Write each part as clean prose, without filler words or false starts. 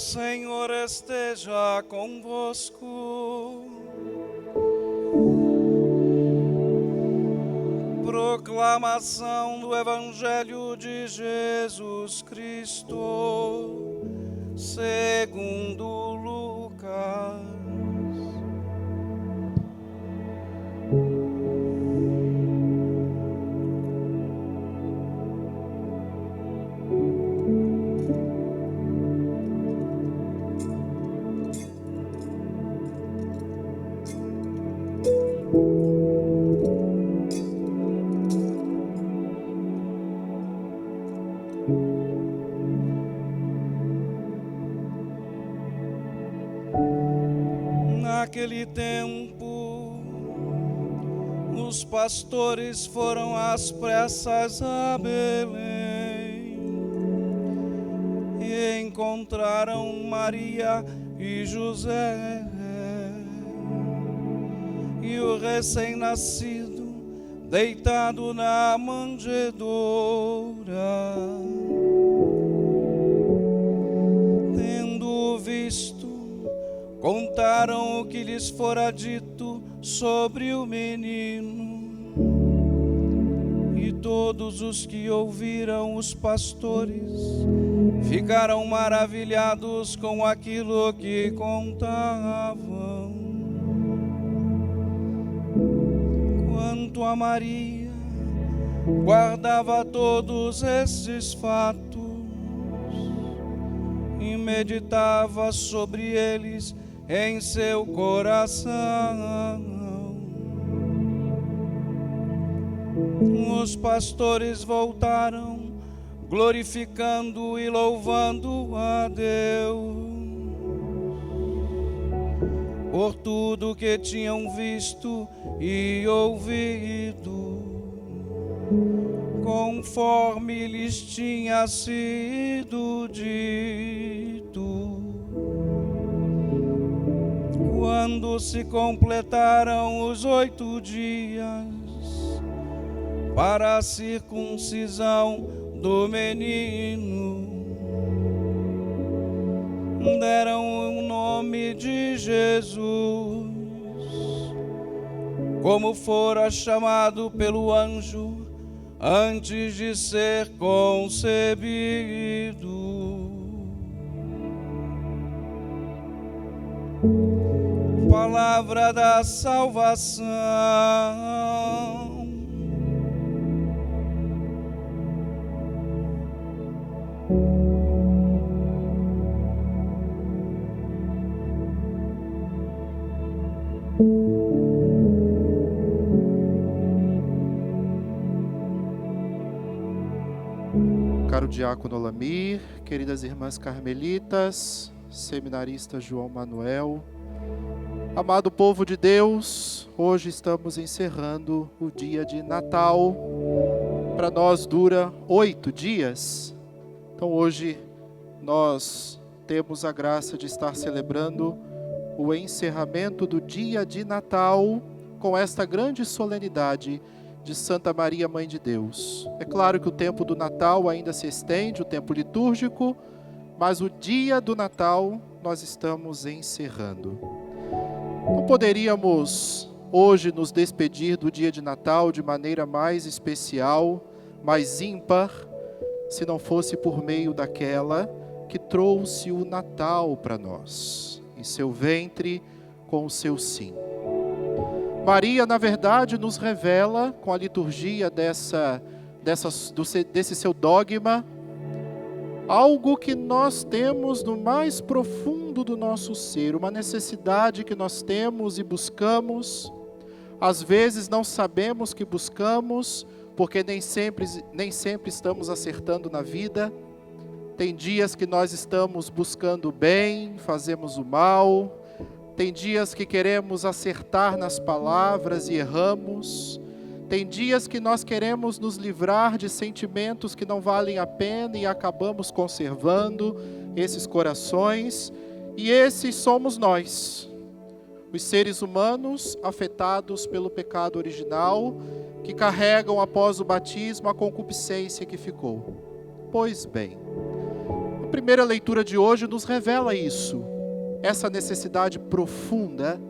Senhor esteja convosco. Proclamação do Evangelho de Jesus Cristo, segundo Lucas. Naquele tempo, os pastores foram às pressas a Belém e encontraram Maria e José e o recém-nascido deitado na manjedoura. Tendo visto, contaram o que lhes fora dito sobre o menino. E todos os que ouviram os pastores ficaram maravilhados com aquilo que contavam. Quanto a Maria, guardava todos esses fatos e meditava sobre eles em seu coração. Os pastores voltaram, glorificando e louvando a Deus por tudo que tinham visto e ouvido, conforme lhes tinha sido dito. Quando se completaram os 8 dias para a circuncisão do menino, deram o nome de Jesus, como fora chamado pelo anjo antes de ser concebido. Palavra da salvação. Caro diácono Lamir, queridas irmãs carmelitas, seminarista João Manuel, amado povo de Deus, hoje estamos encerrando o dia de Natal. Para nós dura 8 dias. Então hoje nós temos a graça de estar celebrando o encerramento do dia de Natal com esta grande solenidade de Santa Maria, Mãe de Deus. É claro que o tempo do Natal ainda se estende, o tempo litúrgico, mas o dia do Natal nós estamos encerrando. Não poderíamos hoje nos despedir do dia de Natal de maneira mais especial, mais ímpar, se não fosse por meio daquela que trouxe o Natal para nós, em seu ventre, com o seu sim. Maria, na verdade, nos revela, com a liturgia desse seu dogma, algo que nós temos no mais profundo do nosso ser, uma necessidade que nós temos e buscamos. Às vezes não sabemos que buscamos, porque nem sempre estamos acertando na vida. Tem dias que nós estamos buscando o bem, fazemos o mal. Tem dias que queremos acertar nas palavras e erramos. Tem dias que nós queremos nos livrar de sentimentos que não valem a pena e acabamos conservando esses corações. E esses somos nós, os seres humanos afetados pelo pecado original, que carregam após o batismo a concupiscência que ficou. Pois bem, a primeira leitura de hoje nos revela isso, essa necessidade profunda,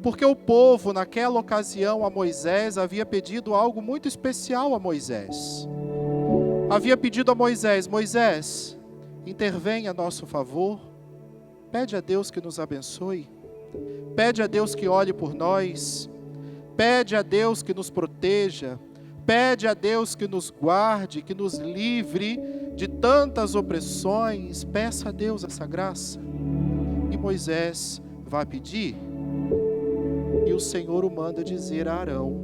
porque o povo, naquela ocasião, a Moisés, havia pedido algo muito especial a Moisés. Havia pedido a Moisés: Moisés, intervenha a nosso favor, pede a Deus que nos abençoe, pede a Deus que olhe por nós, pede a Deus que nos proteja, pede a Deus que nos guarde, que nos livre de tantas opressões, peça a Deus essa graça. E Moisés vai pedir, e o Senhor o manda dizer a Arão: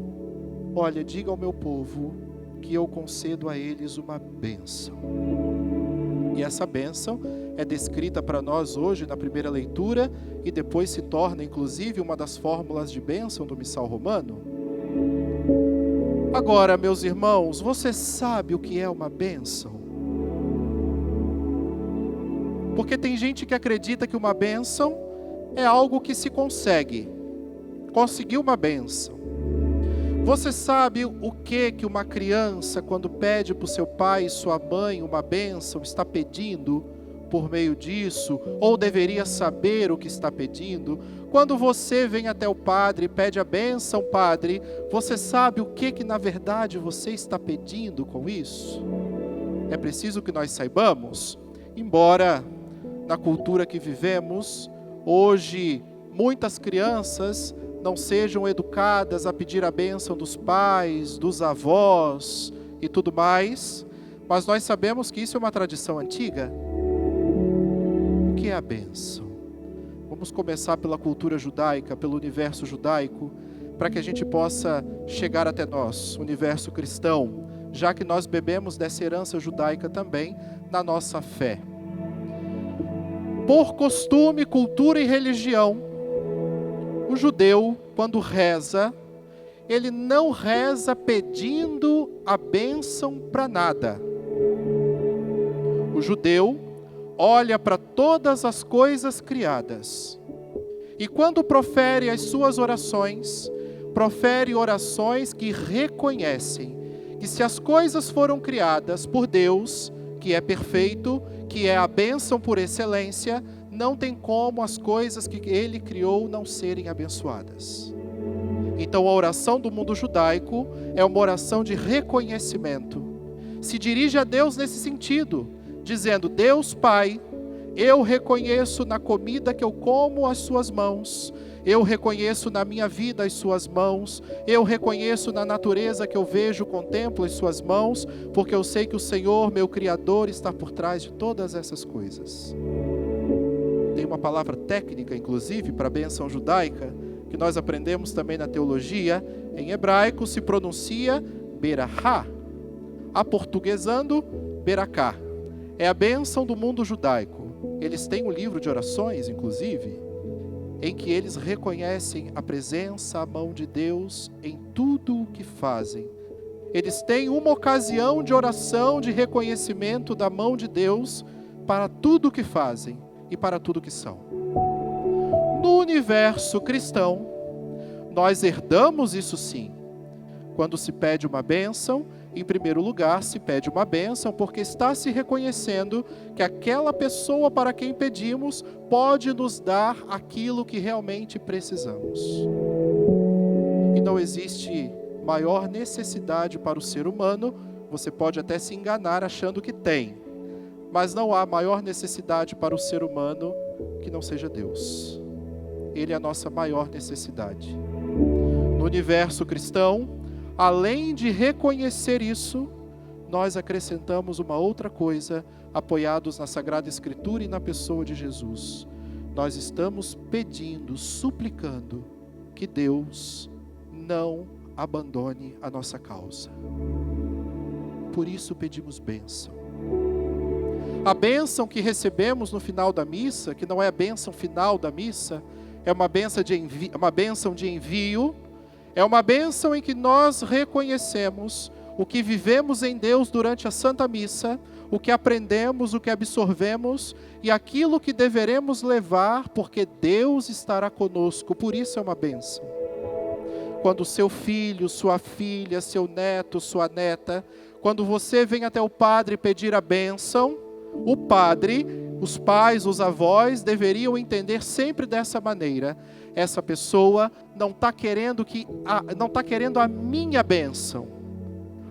olha, diga ao meu povo que eu concedo a eles uma bênção. E essa bênção é descrita para nós hoje na primeira leitura, e depois se torna inclusive uma das fórmulas de bênção do missal romano. Agora, meus irmãos, você sabe o que é uma bênção? Porque tem gente que acredita que uma bênção é algo que se consegue. Conseguir uma bênção. Você sabe o que uma criança, quando pede para o seu pai e sua mãe uma bênção, está pedindo por meio disso? Ou deveria saber o que está pedindo? Quando você vem até o padre e pede a bênção, padre, você sabe o que na verdade você está pedindo com isso? É preciso que nós saibamos, embora na cultura que vivemos, hoje muitas crianças não sejam educadas a pedir a bênção dos pais, dos avós e tudo mais, mas nós sabemos que isso é uma tradição antiga. O que é a bênção? Vamos começar pela cultura judaica, pelo universo judaico, para que a gente possa chegar até nós, universo cristão, já que nós bebemos dessa herança judaica também na nossa fé. Por costume, cultura e religião, o judeu, quando reza, ele não reza pedindo a bênção para nada. O judeu olha para todas as coisas criadas. E quando profere as suas orações, profere orações que reconhecem que se as coisas foram criadas por Deus, que é perfeito, que é a bênção por excelência, não tem como as coisas que Ele criou não serem abençoadas. Então a oração do mundo judaico é uma oração de reconhecimento. Se dirige a Deus nesse sentido, dizendo: Deus Pai, eu reconheço na comida que eu como as suas mãos, eu reconheço na minha vida as suas mãos, eu reconheço na natureza que eu vejo, contemplo as suas mãos, porque eu sei que o Senhor, meu Criador, está por trás de todas essas coisas. Tem uma palavra técnica, inclusive, para a bênção judaica, que nós aprendemos também na teologia. Em hebraico se pronuncia berachá, aportuguesando beracá. É a bênção do mundo judaico. Eles têm um livro de orações, inclusive, em que eles reconhecem a presença, a mão de Deus em tudo o que fazem. Eles têm uma ocasião de oração, de reconhecimento da mão de Deus para tudo o que fazem e para tudo o que são. No universo cristão, nós herdamos isso sim. Quando se pede uma bênção, em primeiro lugar, se pede uma bênção porque está se reconhecendo que aquela pessoa para quem pedimos pode nos dar aquilo que realmente precisamos. E não existe maior necessidade para o ser humano, você pode até se enganar achando que tem, mas não há maior necessidade para o ser humano que não seja Deus. Ele é a nossa maior necessidade. No universo cristão, além de reconhecer isso, nós acrescentamos uma outra coisa, apoiados na Sagrada Escritura e na pessoa de Jesus. Nós estamos pedindo, suplicando que Deus não abandone a nossa causa. Por isso pedimos bênção. A bênção que recebemos no final da missa, que não é a bênção final da missa, é uma bênção de envio, é uma bênção em que nós reconhecemos o que vivemos em Deus durante a Santa Missa, o que aprendemos, o que absorvemos e aquilo que deveremos levar, porque Deus estará conosco, por isso é uma bênção. Quando seu filho, sua filha, seu neto, sua neta, quando você vem até o padre pedir a bênção, O padre, os pais, os avós deveriam entender sempre dessa maneira. Essa pessoa não está querendo a minha bênção.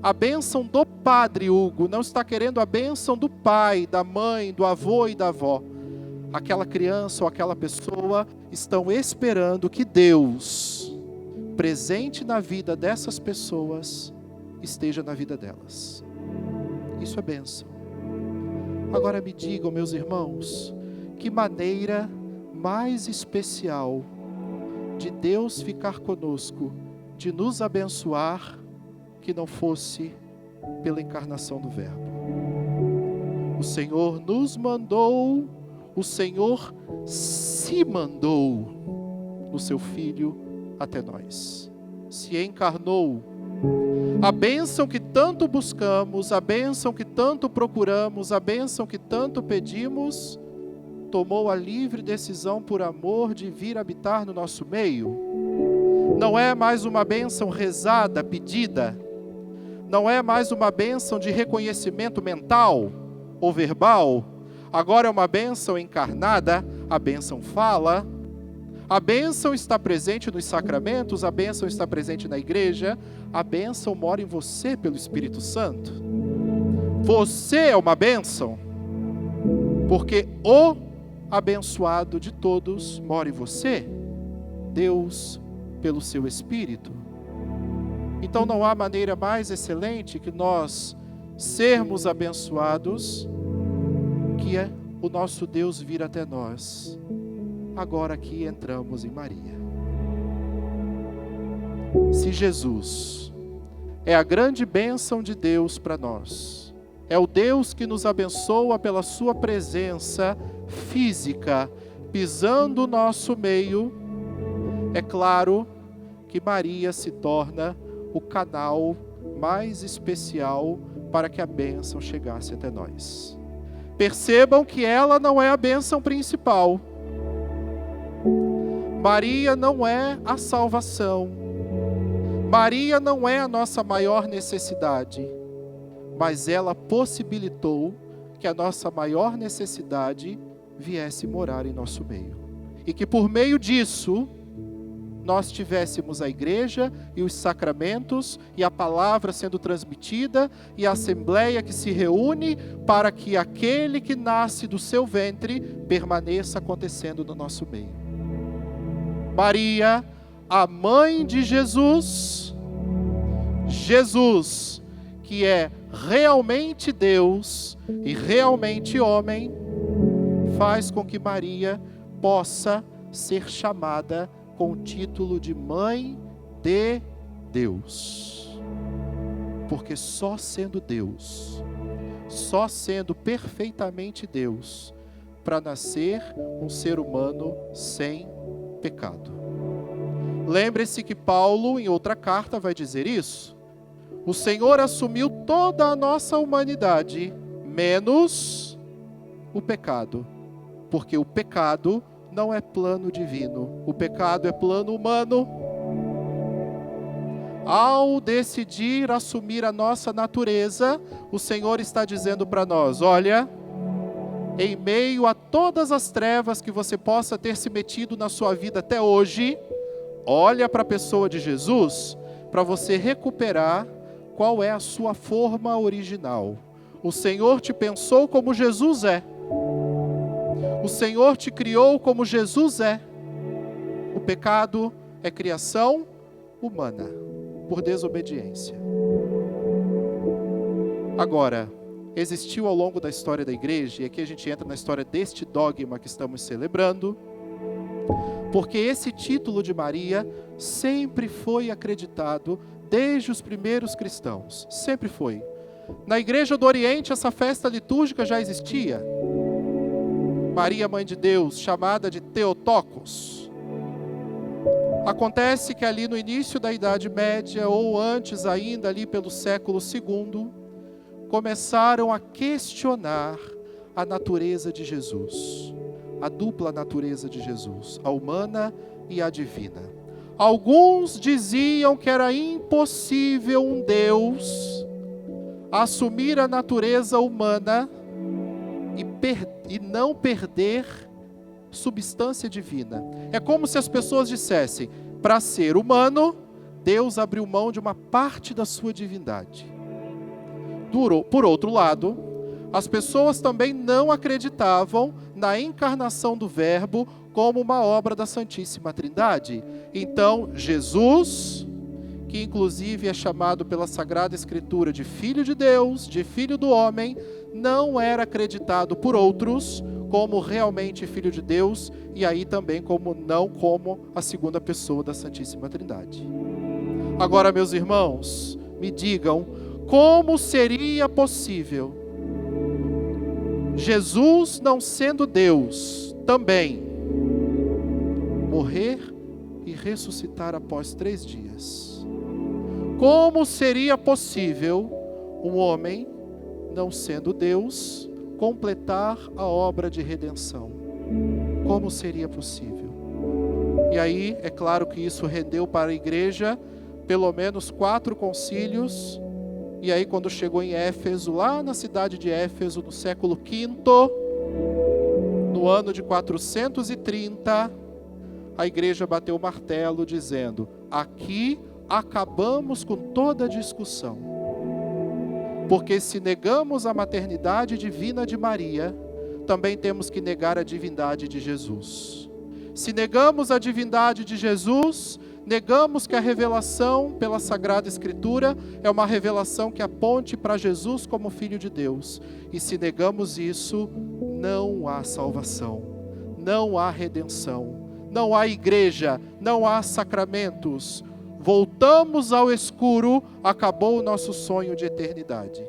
A bênção do padre Hugo, não está querendo a bênção do pai, da mãe, do avô e da avó. Aquela criança ou aquela pessoa estão esperando que Deus, presente na vida dessas pessoas, esteja na vida delas. Isso é bênção. Agora me digam, meus irmãos, que maneira mais especial de Deus ficar conosco, de nos abençoar, que não fosse pela encarnação do Verbo. O Senhor nos mandou, o Senhor se mandou no seu Filho até nós. Se encarnou. A bênção que tanto buscamos, a bênção que tanto procuramos, a bênção que tanto pedimos, tomou a livre decisão por amor de vir habitar no nosso meio. Não é mais uma bênção rezada, pedida. Não é mais uma bênção de reconhecimento mental ou verbal. Agora é uma bênção encarnada, a bênção fala. A bênção está presente nos sacramentos, a bênção está presente na igreja, a bênção mora em você pelo Espírito Santo. Você é uma bênção, porque o abençoado de todos mora em você, Deus pelo seu Espírito. Então não há maneira mais excelente que nós sermos abençoados, que é o nosso Deus vir até nós. Agora aqui entramos em Maria. Se Jesus é a grande bênção de Deus para nós, é o Deus que nos abençoa pela sua presença física, pisando no nosso meio, é claro que Maria se torna o canal mais especial para que a bênção chegasse até nós. Percebam que ela não é a bênção principal. Maria não é a salvação. Maria não é a nossa maior necessidade. Mas ela possibilitou que a nossa maior necessidade viesse morar em nosso meio. E que por meio disso, nós tivéssemos a igreja e os sacramentos e a palavra sendo transmitida e a assembleia que se reúne para que aquele que nasce do seu ventre permaneça acontecendo no nosso meio. Maria, a mãe de Jesus, Jesus, que é realmente Deus e realmente homem, faz com que Maria possa ser chamada com o título de Mãe de Deus. Porque só sendo Deus, só sendo perfeitamente Deus, para nascer um ser humano sem pecado. Lembre-se que Paulo, em outra carta, vai dizer isso. O Senhor assumiu toda a nossa humanidade, menos o pecado. Porque o pecado não é plano divino, o pecado é plano humano. Ao decidir assumir a nossa natureza, o Senhor está dizendo para nós, olha, em meio a todas as trevas que você possa ter se metido na sua vida até hoje, olha para a pessoa de Jesus, para você recuperar qual é a sua forma original. O Senhor te pensou como Jesus é. O Senhor te criou como Jesus é. O pecado é criação humana, por desobediência. Agora, existiu ao longo da história da igreja, e aqui a gente entra na história deste dogma que estamos celebrando, porque esse título de Maria sempre foi acreditado desde os primeiros cristãos. Sempre foi. Na igreja do Oriente, essa festa litúrgica já existia. Maria, Mãe de Deus, chamada de Theotokos. Acontece que ali no início da Idade Média, ou antes ainda, ali pelo século II, começaram a questionar a natureza de Jesus, a dupla natureza de Jesus, a humana e a divina. Alguns diziam que era impossível um Deus assumir a natureza humana e não perder substância divina. É como se as pessoas dissessem: para ser humano, Deus abriu mão de uma parte da sua divindade. Por outro lado, as pessoas também não acreditavam na encarnação do Verbo como uma obra da Santíssima Trindade. Então, Jesus, que inclusive é chamado pela Sagrada Escritura de Filho de Deus, de Filho do Homem, não era acreditado por outros como realmente Filho de Deus, e aí também não como a segunda pessoa da Santíssima Trindade. Agora, meus irmãos, me digam, como seria possível Jesus, não sendo Deus, também morrer e ressuscitar após 3 dias? Como seria possível um homem, não sendo Deus, completar a obra de redenção? Como seria possível? E aí, é claro que isso rendeu para a igreja pelo menos 4 concílios. E aí, quando chegou em Éfeso, lá na cidade de Éfeso, no século V, no ano de 430, a igreja bateu o martelo dizendo: aqui acabamos com toda a discussão. Porque se negamos a maternidade divina de Maria, também temos que negar a divindade de Jesus. Se negamos a divindade de Jesus, negamos que a revelação pela Sagrada Escritura é uma revelação que aponte para Jesus como Filho de Deus. E se negamos isso, não há salvação, não há redenção, não há igreja, não há sacramentos. Voltamos ao escuro, acabou o nosso sonho de eternidade.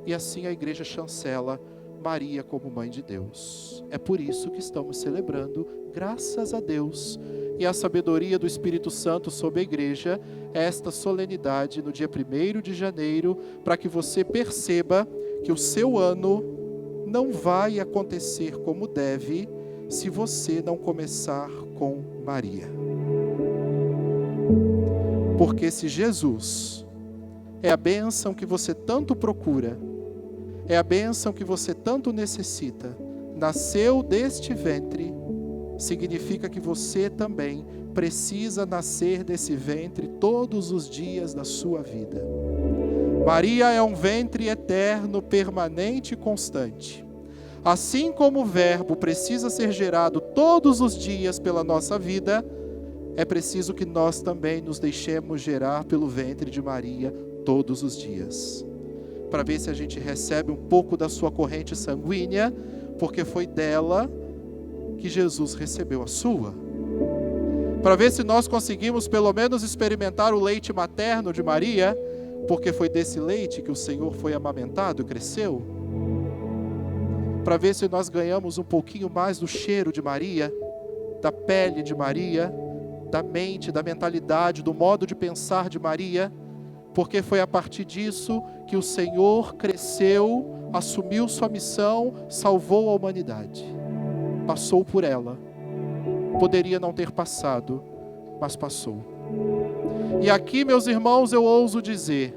E assim a igreja chancela Maria como Mãe de Deus. É por isso que estamos celebrando, graças a Deus, e a sabedoria do Espírito Santo sobre a igreja, esta solenidade no dia 1º de janeiro, para que você perceba que o seu ano não vai acontecer como deve, se você não começar com Maria. Porque se Jesus é a bênção que você tanto procura, é a bênção que você tanto necessita, nasceu deste ventre, significa que você também precisa nascer desse ventre todos os dias da sua vida. Maria é um ventre eterno, permanente e constante. Assim como o Verbo precisa ser gerado todos os dias pela nossa vida, é preciso que nós também nos deixemos gerar pelo ventre de Maria todos os dias, para ver se a gente recebe um pouco da sua corrente sanguínea, porque foi dela que Jesus recebeu a sua. Para ver se nós conseguimos pelo menos experimentar o leite materno de Maria, porque foi desse leite que o Senhor foi amamentado e cresceu. Para ver se nós ganhamos um pouquinho mais do cheiro de Maria, da pele de Maria, da mente, da mentalidade, do modo de pensar de Maria, porque foi a partir disso que o Senhor cresceu, assumiu sua missão, salvou a humanidade. Passou por ela. Poderia não ter passado, mas passou. E aqui, meus irmãos, eu ouso dizer,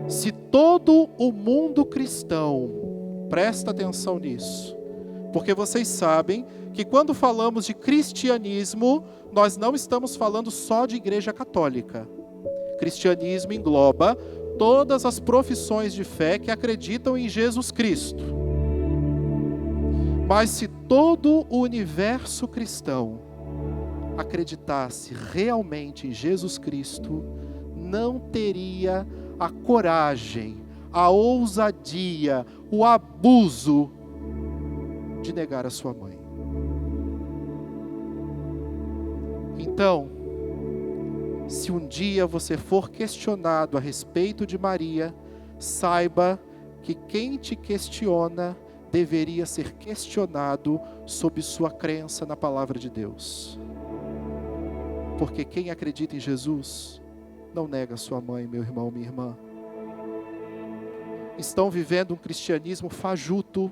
se todo o mundo cristão, presta atenção nisso, porque vocês sabem que quando falamos de cristianismo, nós não estamos falando só de igreja católica. Cristianismo engloba todas as profissões de fé que acreditam em Jesus Cristo. Mas se todo o universo cristão acreditasse realmente em Jesus Cristo, não teria a coragem, a ousadia, o abuso de negar a sua mãe. Então, se um dia você for questionado a respeito de Maria, saiba que quem te questiona deveria ser questionado sobre sua crença na palavra de Deus. Porque quem acredita em Jesus não nega sua mãe, meu irmão, minha irmã. Estão vivendo um cristianismo fajuto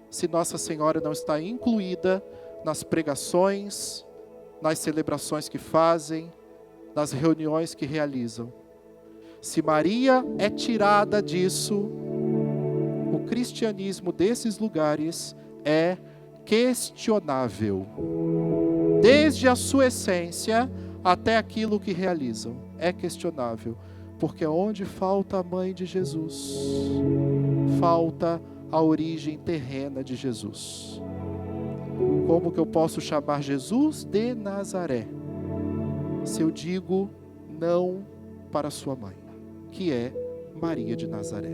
se Nossa Senhora não está incluída nas pregações, nas celebrações que fazem, nas reuniões que realizam. Se Maria é tirada disso, o cristianismo desses lugares é questionável. Desde a sua essência até aquilo que realizam. É questionável. Porque onde falta a mãe de Jesus, falta a origem terrena de Jesus. Como que eu posso chamar Jesus de Nazaré, se eu digo não para sua mãe, que é Maria de Nazaré?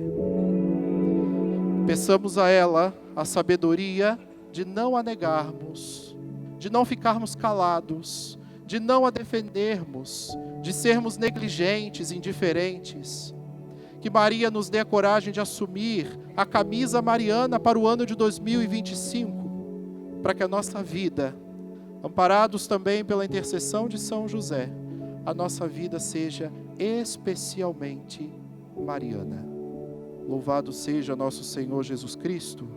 Peçamos a ela a sabedoria de não a negarmos, de não ficarmos calados, de não a defendermos, de sermos negligentes, indiferentes. Que Maria nos dê a coragem de assumir a camisa mariana para o ano de 2025, para que a nossa vida, amparados também pela intercessão de São José, a nossa vida seja especialmente mariana. Louvado seja nosso Senhor Jesus Cristo.